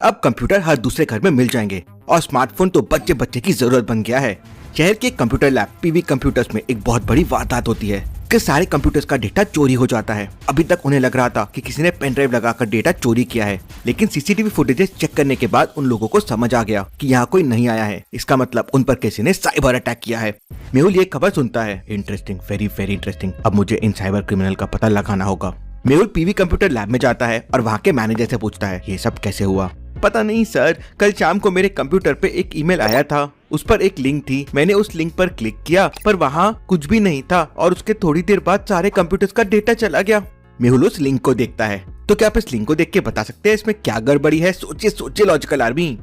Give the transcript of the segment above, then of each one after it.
अब कंप्यूटर हर दूसरे घर में मिल जाएंगे और स्मार्टफोन तो बच्चे बच्चे की जरूरत बन गया है। शहर के कंप्यूटर लैब पीवी कंप्यूटर्स में एक बहुत बड़ी वारदात होती है कि सारे कंप्यूटर्स का डेटा चोरी हो जाता है। अभी तक उन्हें लग रहा था कि किसी ने पेन ड्राइव लगाकर डेटा चोरी किया है, लेकिन सीसीटीवी फुटेजेस चेक करने के बाद उन लोगों को समझ आ गया कि यहाँ कोई नहीं आया है। इसका मतलब उन पर किसी ने साइबर अटैक किया है। मेहुल ये खबर सुनता है, इंटरेस्टिंग, वेरी वेरी इंटरेस्टिंग। अब मुझे इन साइबर क्रिमिनल का पता लगाना होगा। मेहुल पीवी कंप्यूटर लैब में जाता है और वहाँ के मैनेजर से पूछता है, ये सब कैसे हुआ? पता नहीं सर, कल शाम को मेरे कंप्यूटर पे एक ईमेल आया था, उस पर एक लिंक थी, मैंने उस लिंक पर क्लिक किया पर वहाँ कुछ भी नहीं था और उसके थोड़ी देर बाद सारे कंप्यूटर्स का डेटा चला गया। मेहुल उस लिंक को देखता है। तो क्या आप इस लिंक को देख के बता सकते हैं इसमें क्या गड़बड़ी है? सोचिए सोचिए लॉजिकल आर्मी।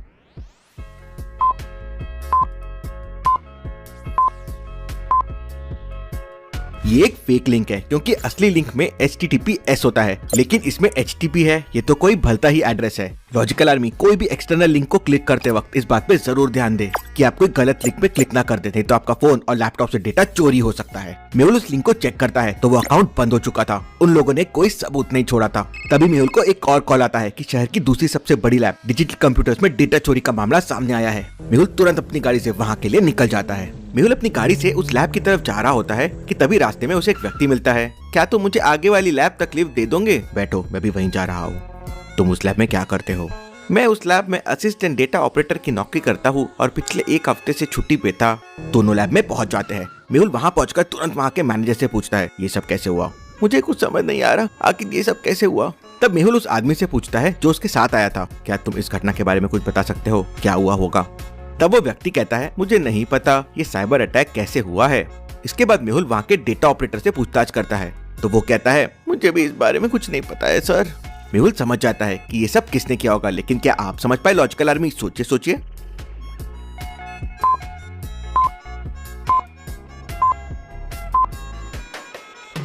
ये एक फेक लिंक है क्योंकि असली लिंक में HTTPS होता है, लेकिन इसमें HTTP है। ये तो कोई भलता ही एड्रेस है। लॉजिकल आर्मी, कोई भी एक्सटर्नल लिंक को क्लिक करते वक्त इस बात पे जरूर ध्यान दे कि आप कोई गलत लिंक पे क्लिक ना कर देते, तो आपका फोन और लैपटॉप से डेटा चोरी हो सकता है। मेहुल उस लिंक को चेक करता है तो वो अकाउंट बंद हो चुका था। उन लोगों ने कोई सबूत नहीं छोड़ा था। तभी मेहुल को एक और कॉल आता है कि शहर की दूसरी सबसे बड़ी लैब डिजिटल कंप्यूटर्स में डेटा चोरी का मामला सामने आया है। मेहुल तुरंत अपनी गाड़ी से वहाँ के लिए निकल जाता है। मेहुल अपनी गाड़ी से उस लैब की तरफ जा रहा होता है कि तभी रास्ते में उसे एक व्यक्ति मिलता है। क्या तुम मुझे आगे वाली लैब तक लिफ्ट दे दोगे? बैठो, मैं भी वहीं जा रहा हूँ। तुम उस लैब में क्या करते हो? मैं उस लैब में असिस्टेंट डेटा ऑपरेटर की नौकरी करता हूँ और पिछले एक हफ्ते से छुट्टी पे था। दोनों लैब में पहुँच जाते हैं। मेहुल वहाँ पहुँचकर तुरंत वहाँ के मैनेजर से पूछता है, ये सब कैसे हुआ? मुझे कुछ समझ नहीं आ रहा, आखिर ये सब कैसे हुआ? तब मेहुल उस आदमी से पूछता है जो उसके साथ आया था, क्या तुम इस घटना के बारे में कुछ बता सकते हो? क्या हुआ होगा? तब वो व्यक्ति कहता है, मुझे नहीं पता ये साइबर अटैक कैसे हुआ है। इसके बाद मेहुल वहाँ के डेटा ऑपरेटर से पूछताछ करता है तो वो कहता है, मुझे भी इस बारे में कुछ नहीं पता है सर। मेहुल समझ जाता है कि ये सब किसने किया होगा, लेकिन क्या आप समझ पाए लॉजिकल आर्मी? सोचिए सोचिए।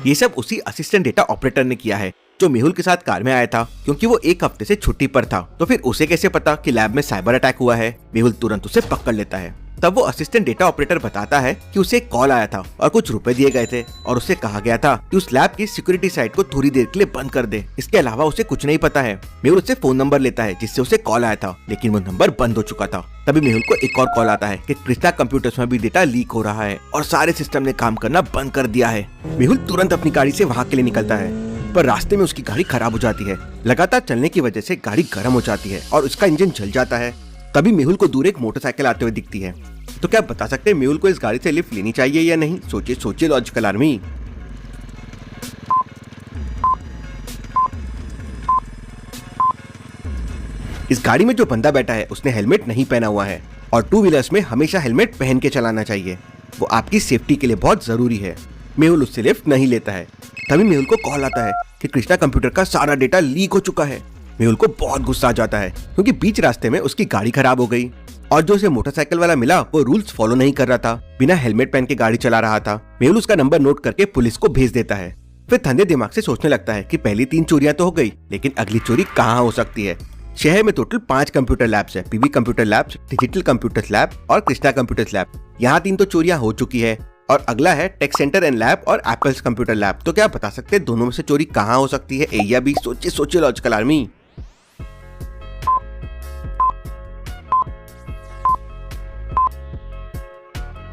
ये सब उसी असिस्टेंट डेटा ऑपरेटर ने किया है जो मेहुल के साथ कार में आया था, क्योंकि वो एक हफ्ते से छुट्टी पर था। तो फिर उसे कैसे पता कि लैब में साइबर अटैक हुआ है? मेहुल तुरंत उसे पकड़ लेता है। तब वो असिस्टेंट डेटा ऑपरेटर बताता है कि उसे एक कॉल आया था और कुछ रुपए दिए गए थे और उससे कहा गया था कि उस लैब की सिक्योरिटी साइट को थोड़ी देर के लिए बंद कर दे। इसके अलावा उसे कुछ नहीं पता है। मेहुल उससे फोन नंबर लेता है जिससे उसे कॉल आया था, लेकिन वो नंबर बंद हो चुका था। तभी मेहुल को एक और कॉल आता है कि कृष्णा कंप्यूटर्स में भी डेटा लीक हो रहा है और सारे सिस्टम ने काम करना बंद कर दिया है। मेहुल तुरंत अपनी गाड़ी से वहाँ के लिए निकलता है, पर रास्ते में उसकी गाड़ी खराब हो जाती है। लगातार चलने की वजह से गाड़ी गर्म हो जाती है और उसका इंजन जल जाता है। तभी मेहुल को दूर एक मोटरसाइकिल आते हुए दिखती है। तो क्या आप बता सकते हैं मेहुल को इस गाड़ी से लिफ्ट लेनी चाहिए या नहीं? सोचिए सोचिए लॉजिकल आर्मी। इस गाड़ी में जो बंदा बैठा है उसने हेलमेट नहीं पहना हुआ है और टू व्हीलर्स में हमेशा हेलमेट पहन के चलाना चाहिए, वो आपकी सेफ्टी के लिए बहुत जरूरी है। मेहुल उससे लिफ्ट नहीं लेता है। तभी मेहुल को कॉल आता है कि कृष्णा कंप्यूटर का सारा डेटा लीक हो चुका है। मेहुल को बहुत गुस्सा आ जाता है क्योंकि बीच रास्ते में उसकी गाड़ी खराब हो गई और जो उसे मोटरसाइकिल वाला मिला वो रूल्स फॉलो नहीं कर रहा था, बिना हेलमेट पहन के गाड़ी चला रहा था। मेहुल उसका नंबर नोट करके पुलिस को भेज देता है। फिर ठंडे दिमाग से सोचने लगता है कि पहली 3 चोरियां तो हो गई, लेकिन अगली चोरी कहाँ हो सकती है? शहर में टोटल 5 कंप्यूटर लैब्स है, PV computer labs, digital computers lab और कृष्णा कंप्यूटर्स लैब। यहाँ 3 तो चोरियां हो चुकी है और अगला है टेक सेंटर एंड लैब और एप्पल्स कंप्यूटर लैब। तो क्या आप बता सकते हैं दोनों में से चोरी कहाँ हो सकती है? ए या बी? सोचिए सोचिए लॉजिकल आर्मी।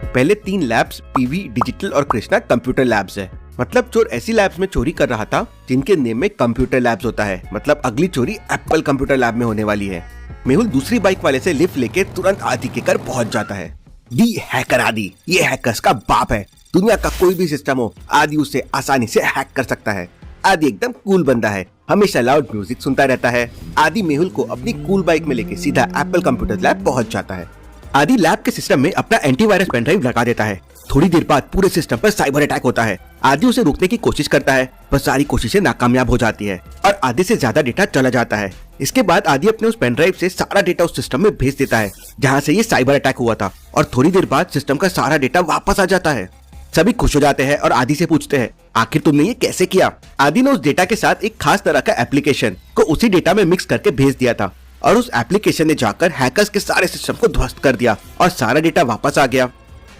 पहले 3 लैब्स पीवी, डिजिटल और कृष्णा कंप्यूटर लैब्स है। मतलब चोर ऐसी लैब्स में चोरी कर रहा था जिनके नेम में कंप्यूटर लैब्स होता है। मतलब अगली चोरी एप्पल कंप्यूटर लैब में होने वाली है। मेहुल दूसरी बाइक वाले से लिफ्ट लेके तुरंत आदि के घर पहुंच जाता है। दी हैकर आदि, ये हैकर्स का बाप है। दुनिया का कोई भी सिस्टम हो, आदि उसे आसानी से हैक कर सकता है। आदि एकदम कूल बंदा है, हमेशा लाउड म्यूजिक सुनता रहता है। आदि मेहुल को अपनी कूल बाइक में लेके सीधा एप्पल कंप्यूटर लैब पहुंच जाता है। आदि लैब के सिस्टम में अपना एंटीवायरस पेन ड्राइव लगा देता है। थोड़ी देर बाद पूरे सिस्टम पर साइबर अटैक होता है। आदि उसे रोकने की कोशिश करता है पर सारी कोशिशें नाकामयाब हो जाती है और आधे से ज्यादा डेटा चला जाता है। इसके बाद आदि अपने उस पेन ड्राइव से सारा डेटा उस सिस्टम में भेज देता है जहाँ से ये साइबर अटैक हुआ था और थोड़ी देर बाद सिस्टम का सारा डेटा वापस आ जाता है। सभी खुश हो जाते हैं और आदि से पूछते हैं, आखिर तुमने ये कैसे किया? आदि ने उस डेटा के साथ एक खास तरह का एप्लीकेशन को उसी डेटा में मिक्स करके भेज दिया था और उस एप्लीकेशन ने जाकर हैकर्स के सारे सिस्टम को ध्वस्त कर दिया और सारा डेटा वापस आ गया।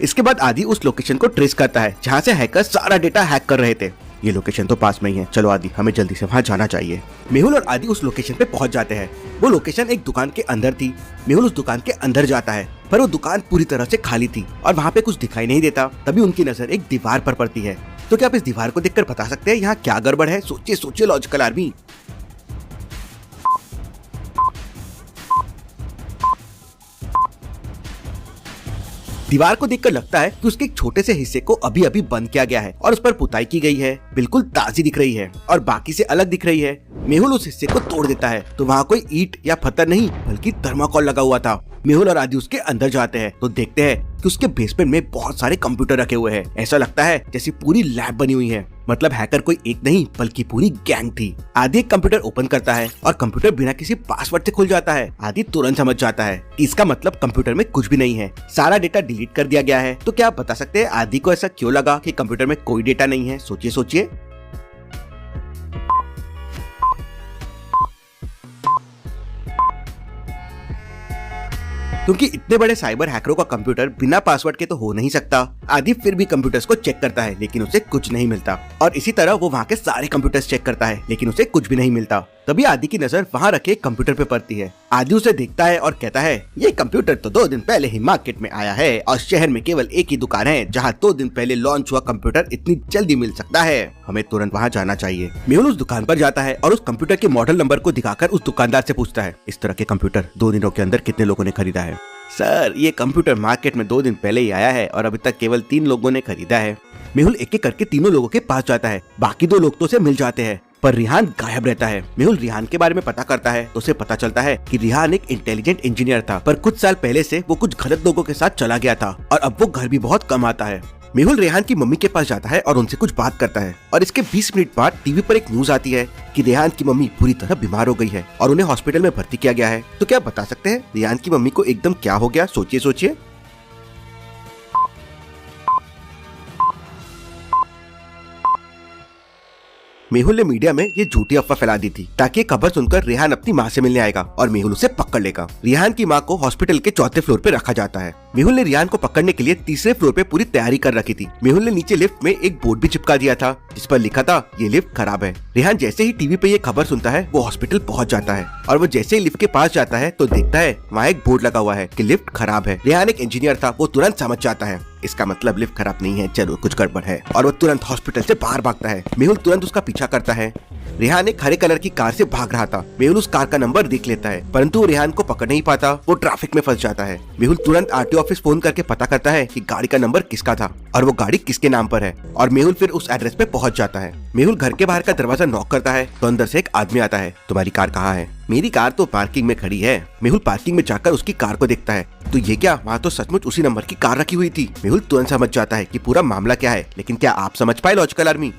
इसके बाद आदि उस लोकेशन को ट्रेस करता है जहाँ से हैकर्स सारा डेटा हैक कर रहे थे। ये लोकेशन तो पास में ही है, चलो आदि हमें जल्दी से वहाँ जाना चाहिए। मेहुल और आदि उस लोकेशन पे पहुँच जाते हैं। वो लोकेशन एक दुकान के अंदर थी। मेहुल उस दुकान के अंदर जाता है पर वो दुकान पूरी तरह से खाली थी और वहाँ पे कुछ दिखाई नहीं देता। तभी उनकी नजर एक दीवार पर पड़ती है। तो क्या आप इस दीवार को देखकर बता सकते हैं यहाँ क्या गड़बड़ है? सोचिए सोचिए लॉजिकल आर्मी। दीवार को देखकर लगता है कि उसके एक छोटे से हिस्से को अभी अभी बंद किया गया है और उस पर पुताई की गई है। बिल्कुल ताजी दिख रही है और बाकी से अलग दिख रही है। मेहुल उस हिस्से को तोड़ देता है तो वहाँ कोई ईंट या पत्थर नहीं बल्कि थर्माकोल लगा हुआ था। मेहुल और आदि उसके अंदर जाते हैं तो देखते हैं कि उसके बेसमेंट में बहुत सारे कंप्यूटर रखे हुए हैं। ऐसा लगता है जैसे पूरी लैब बनी हुई है। मतलब हैकर कोई एक नहीं बल्कि पूरी गैंग थी। आदि एक कंप्यूटर ओपन करता है और कंप्यूटर बिना किसी पासवर्ड से खुल जाता है। आदि तुरंत समझ जाता है कि इसका मतलब कंप्यूटर में कुछ भी नहीं है, सारा डेटा डिलीट कर दिया गया है। तो क्या आप बता सकते हैं आदि को ऐसा क्यों लगा कि कंप्यूटर में कोई डेटा नहीं है? सोचिए सोचिए। क्योंकि इतने बड़े साइबर हैकरों का कंप्यूटर बिना पासवर्ड के तो हो नहीं सकता। आदि फिर भी कंप्यूटर्स को चेक करता है लेकिन उसे कुछ नहीं मिलता और इसी तरह वो वहाँ के सारे कंप्यूटर्स चेक करता है लेकिन उसे कुछ भी नहीं मिलता। तभी आदि की नजर वहाँ रखे कंप्यूटर पे पड़ती है। आदि उसे देखता है और कहता है ये कंप्यूटर तो 2 दिन पहले ही मार्केट में आया है और शहर में केवल एक ही दुकान है जहाँ 2 दिन पहले लॉन्च हुआ कंप्यूटर इतनी जल्दी मिल सकता है। हमें तुरंत वहाँ जाना चाहिए। मेहुल उस दुकान पर जाता है और उस कंप्यूटर के मॉडल नंबर को दिखाकर उस दुकानदार से पूछता है इस तरह के कंप्यूटर 2 दिनों के अंदर कितने लोगों ने खरीदा है? सर ये कंप्यूटर मार्केट में 2 दिन पहले ही आया है और अभी तक केवल 3 लोगों ने खरीदा है। मेहुल एक एक करके तीनों लोगों के पास जाता है। बाकी 2 लोग तो उसे मिल जाते हैं पर रिहान गायब रहता है। मेहुल रिहान के बारे में पता करता है तो उसे पता चलता है कि रिहान एक इंटेलिजेंट इंजीनियर था पर कुछ साल पहले से वो कुछ गलत लोगों के साथ चला गया था और अब वो घर भी बहुत कम आता है। मेहुल रेहान की मम्मी के पास जाता है और उनसे कुछ बात करता है और इसके 20 मिनट बाद टीवी पर एक न्यूज आती है कि रेहान की मम्मी पूरी तरह बीमार हो गई है और उन्हें हॉस्पिटल में भर्ती किया गया है। तो क्या आप बता सकते हैं रेहान की मम्मी को एकदम क्या हो गया? सोचिए सोचिए। मेहुल ने मीडिया में ये झूठी अफवाह फैला दी थी ताकि ये खबर सुनकर रेहान अपनी माँ से मिलने आएगा और मेहुल उसे पकड़ लेगा। रेहान की माँ को हॉस्पिटल के 4थे फ्लोर पे रखा जाता है। मेहुल ने रेहान को पकड़ने के लिए 3रे फ्लोर पे पूरी तैयारी कर रखी थी। मेहुल ने नीचे लिफ्ट में एक बोर्ड भी चिपका दिया था जिस पर लिखा था ये लिफ्ट खराब है। रेहान जैसे ही टीवी पे ये खबर सुनता है वो हॉस्पिटल पहुँच जाता है और वो जैसे ही लिफ्ट के पास जाता है तो देखता है वहाँ एक बोर्ड लगा हुआ है कि लिफ्ट खराब है। रेहान एक इंजीनियर था, वो तुरंत समझ जाता है इसका मतलब लिफ्ट खराब नहीं है, जरूर कुछ गड़बड़ है और वो तुरंत हॉस्पिटल से बाहर भागता है। मेहुल तुरंत उसका पीछा करता है। रेहान एक हरे कलर की कार से भाग रहा था। मेहुल उस कार का नंबर देख लेता है परंतु वो रेहान को पकड़ नहीं पाता, वो ट्रैफिक में फंस जाता है। मेहुल तुरंत आरटीओ ऑफिस फोन करके पता करता है कि गाड़ी का नंबर किसका था और वो गाड़ी किसके नाम पर है और मेहुल फिर उस एड्रेस पे पहुंच जाता है। मेहुल घर के बाहर का दरवाजा नॉक करता है तो अंदर से एक आदमी आता है। तुम्हारी कार कहाँ है? मेरी कार तो पार्किंग में खड़ी है। मेहुल पार्किंग में जाकर उसकी कार को देखता है तो ये क्या, वहाँ तो सचमुच उसी नंबर की कार रखी हुई थी। मेहुल तुरंत समझ जाता है कि पूरा मामला क्या है, लेकिन क्या आप समझ पाए लॉजिकल आर्मी?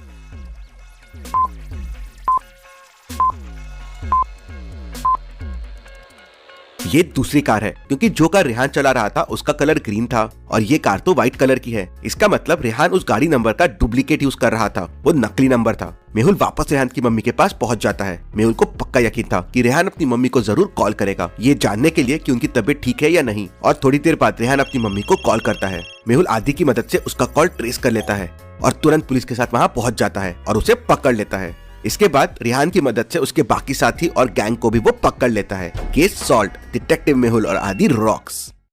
ये दूसरी कार है क्योंकि जो कार रेहान चला रहा था उसका कलर ग्रीन था और ये कार तो व्हाइट कलर की है। इसका मतलब रेहान उस गाड़ी नंबर का डुप्लीकेट यूज कर रहा था, वो नकली नंबर था। मेहुल वापस रेहान की मम्मी के पास पहुंच जाता है। मेहुल को पक्का यकीन था कि रेहान अपनी मम्मी को जरूर कॉल करेगा, ये जानने के लिए कि उनकी तबीयत ठीक है या नहीं। और थोड़ी देर बाद रेहान अपनी मम्मी को कॉल करता है। मेहुल आदि की मदद से उसका कॉल ट्रेस कर लेता है और तुरंत पुलिस के साथ वहाँ पहुंच जाता है और उसे पकड़ लेता है। इसके बाद रेहान की मदद से उसके बाकी साथी और गैंग को भी वो पकड़ लेता है। केस सॉल्व, डिटेक्टिव मेहुल और आदि रॉक्स।